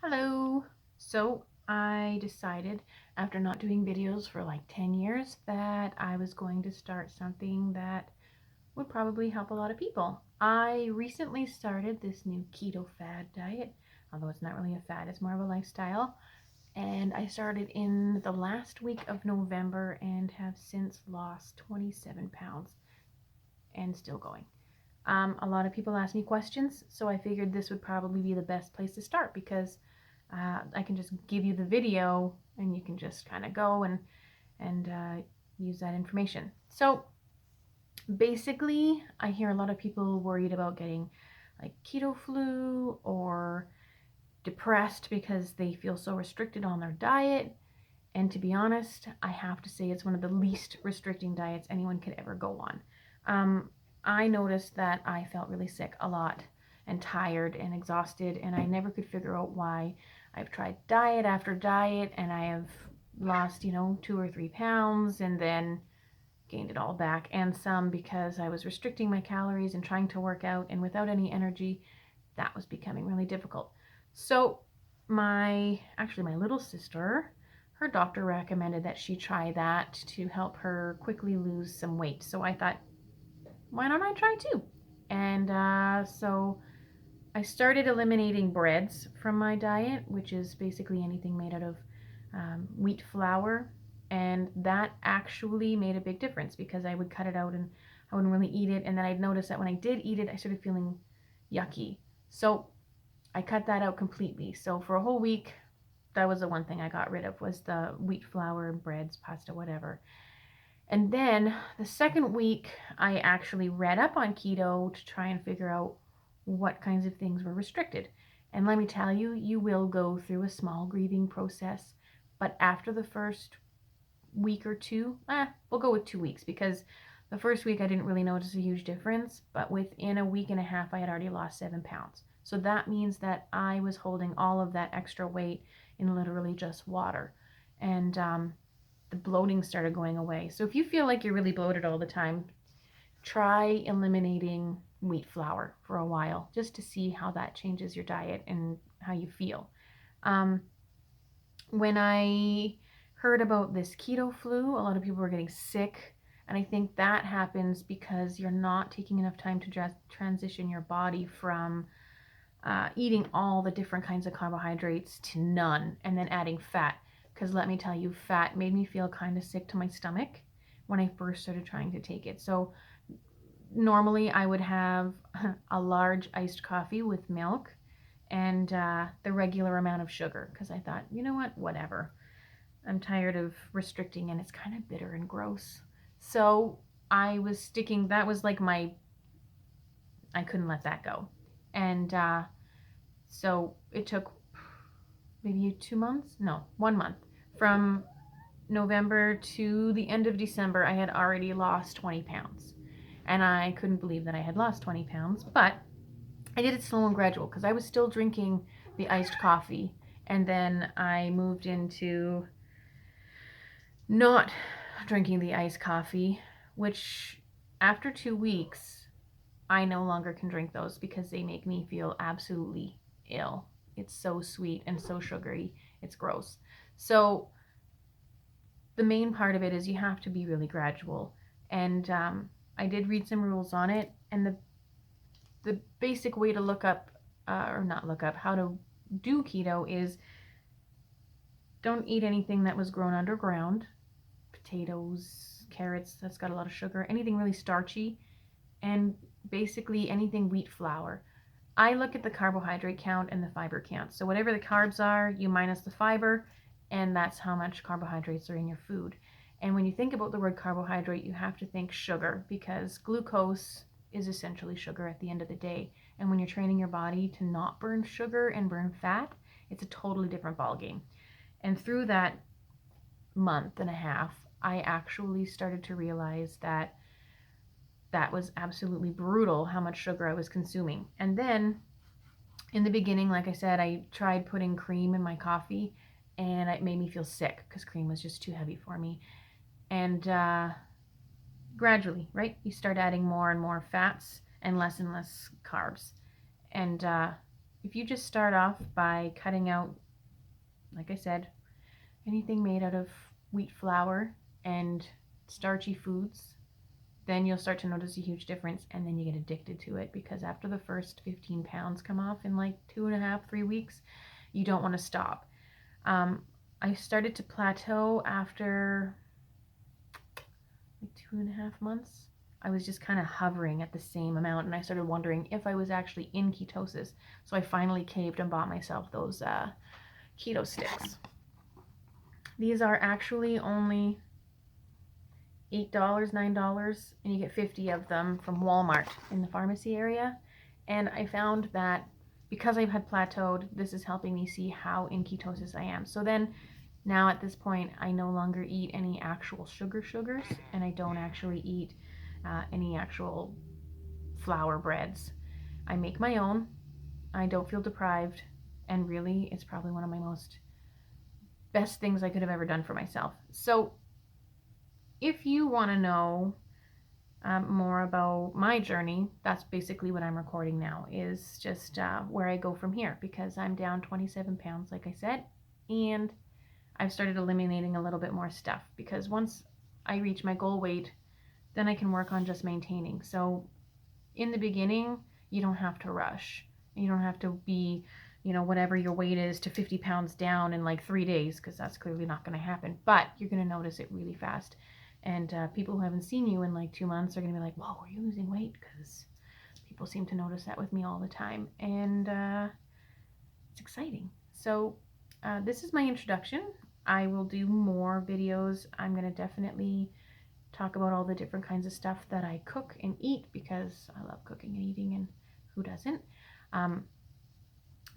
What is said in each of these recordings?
Hello. So I decided after not doing videos for like 10 years that I was going to start something that would probably help a lot of people. I recently started this new keto fad diet, although it's not really a fad, it's more of a lifestyle. And I started in the last week of November and have since lost 27 pounds and still going. A lot of people ask me questions, so I figured this would probably be the best place to start because I can just give you the video and you can just kind of go and use that information. So basically, I hear a lot of people worried about getting like keto flu or depressed because they feel so restricted on their diet. And to be honest, I have to say it's one of the least restricting diets anyone could ever go on. I noticed that I felt really sick a lot and tired and exhausted, and I never could figure out why. I've tried diet after diet, and I have lost, 2 or 3 pounds, and then gained it all back and some because I was restricting my calories and trying to work out, and without any energy, that was becoming really difficult. So my little sister, her doctor recommended that she try that to help her quickly lose some weight. So I thought, why don't I try too? And so I started eliminating breads from my diet, which is basically anything made out of wheat flour. And that actually made a big difference because I would cut it out and I wouldn't really eat it. And then I'd notice that when I did eat it, I started feeling yucky. So I cut that out completely. So for a whole week, that was the one thing I got rid of was the wheat flour, breads, pasta, whatever. And then the second week, I actually read up on keto to try and figure out what kinds of things were restricted. And let me tell you, you will go through a small grieving process. But after the first week or two, we'll go with 2 weeks because the first week I didn't really notice a huge difference. But within a week and a half, I had already lost 7 pounds. So that means that I was holding all of that extra weight in literally just water. And the bloating started going away. So if you feel like you're really bloated all the time, try eliminating wheat flour for a while just to see how that changes your diet and how you feel. Um, when I heard about this keto flu, a lot of people were getting sick. And I think that happens because you're not taking enough time to transition your body from eating all the different kinds of carbohydrates to none and then adding fat. Because let me tell you, fat made me feel kind of sick to my stomach when I first started trying to take it. So normally I would have a large iced coffee with milk and the regular amount of sugar because I thought, you know what, whatever. I'm tired of restricting and it's kind of bitter and gross. So I was sticking, that was like I couldn't let that go. And so it took maybe 2 months, no, 1 month. From November to the end of December, I had already lost 20 pounds. And I couldn't believe that I had lost 20 pounds, but I did it slow and gradual because I was still drinking the iced coffee. And then I moved into not drinking the iced coffee, which after 2 weeks, I no longer can drink those because they make me feel absolutely ill. It's so sweet and so sugary. It's gross. So the main part of it is you have to be really gradual. And I did read some rules on it, and the basic way to look up, or not look up, how to do keto is don't eat anything that was grown underground, potatoes, carrots, that's got a lot of sugar, anything really starchy, and basically anything wheat flour. I look at the carbohydrate count and the fiber count. So whatever the carbs are, you minus the fiber, and that's how much carbohydrates are in your food. And when you think about the word carbohydrate, you have to think sugar because glucose is essentially sugar at the end of the day. And when you're training your body to not burn sugar and burn fat, it's a totally different ballgame. And through that month and a half, I actually started to realize that that was absolutely brutal how much sugar I was consuming. And then in the beginning, like I said, I tried putting cream in my coffee and it made me feel sick because cream was just too heavy for me. And gradually, right, you start adding more and more fats and less carbs. And if you just start off by cutting out, like I said, anything made out of wheat flour and starchy foods, then you'll start to notice a huge difference, and then you get addicted to it, because after the first 15 pounds come off in like 2.5, 3 weeks, you don't want to stop. I started to plateau after like 2.5 months. I was just kind of hovering at the same amount, and I started wondering if I was actually in ketosis. So I finally caved and bought myself those keto sticks. These are actually only $8, $9, and you get 50 of them from Walmart in the pharmacy area. And I found that because I've had plateaued, this is helping me see how in ketosis I am. So then now at this point, I no longer eat any actual sugars, and I don't actually eat any actual flour breads. I make my own. I don't feel deprived, and really, it's probably one of my most best things I could have ever done for myself. So if you want to know more about my journey, that's basically what I'm recording now, is just where I go from here, because I'm down 27 pounds, like I said, and I've started eliminating a little bit more stuff, because once I reach my goal weight, then I can work on just maintaining. So in the beginning, you don't have to rush. You don't have to be, whatever your weight is, to 50 pounds down in like 3 days, because that's clearly not going to happen. But you're going to notice it really fast. And people who haven't seen you in like 2 months are going to be like, whoa, are you losing weight? Because people seem to notice that with me all the time. And it's exciting. So this is my introduction. I will do more videos. I'm going to definitely talk about all the different kinds of stuff that I cook and eat, because I love cooking and eating, and who doesn't?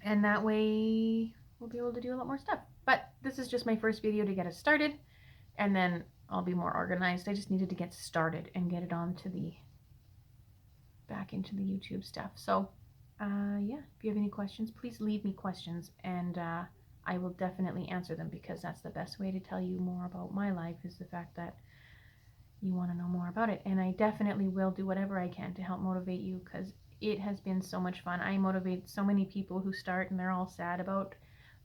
And that way we'll be able to do a lot more stuff. But this is just my first video to get us started, and then I'll be more organized. I just needed to get started and get it back into the YouTube stuff. So yeah, if you have any questions, please leave me questions, and I will definitely answer them, because that's the best way to tell you more about my life, is the fact that you want to know more about it. And I definitely will do whatever I can to help motivate you, because it has been so much fun. I motivate so many people who start and they're all sad about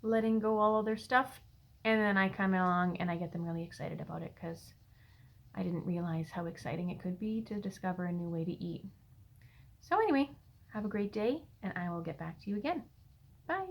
letting go all of their stuff, and then I come along and I get them really excited about it, because I didn't realize how exciting it could be to discover a new way to eat. So anyway, have a great day, and I will get back to you again. Bye.